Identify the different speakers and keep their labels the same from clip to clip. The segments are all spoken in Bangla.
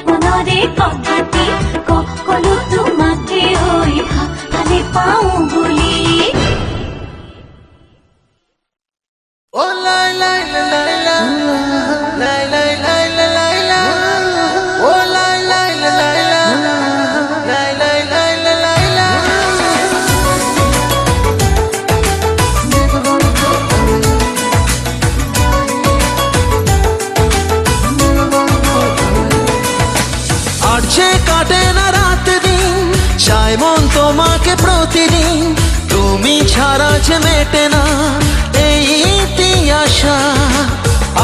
Speaker 1: মনৰে কথাটি কলো তোমাকে ঐ ভালে কাটে না রাত দিন, চায় মন তোমাকে প্রতিদিন, তুমি ছাড়া যে মেটে না এই আশা।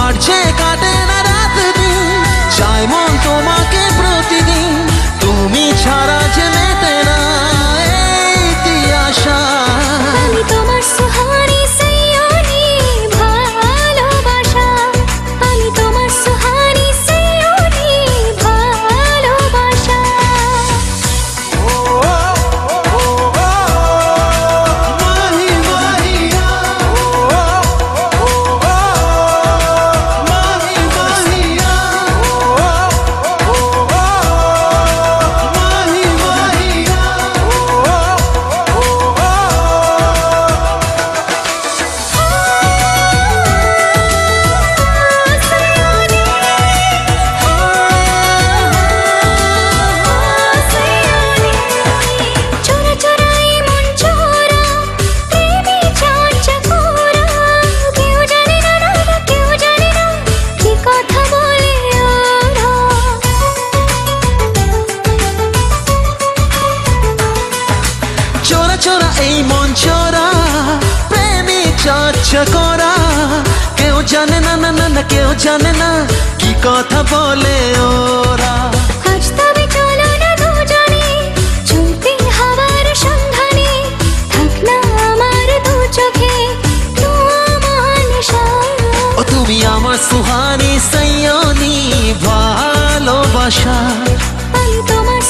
Speaker 1: আর যে কাটে না রাত দিন, চায় মন তোমাকে প্রতিদিন, তুমি ছাড়া যে মেটে না এই আশা।
Speaker 2: আমি তোমার সুহানি সৈয়নি ভালোবাসা, আমি তোমার সুহানি সৈয়নি ভালোবাসা।
Speaker 1: চোরা চোরা এই মন চোরা, প্রেমী চর্চা করা, কেউ জানে না না না না, কেউ জানে না কি কথা বলে ওরা।
Speaker 2: আজ তবে চলো না দুজনে চলতে হাওয়ার সন্ধানে, থাক না আমার দু চোখে তোমার নেশা।
Speaker 1: ও তুমি আমার সুহানি সৈয়নি ভালোবাসা,
Speaker 2: আমি তোমার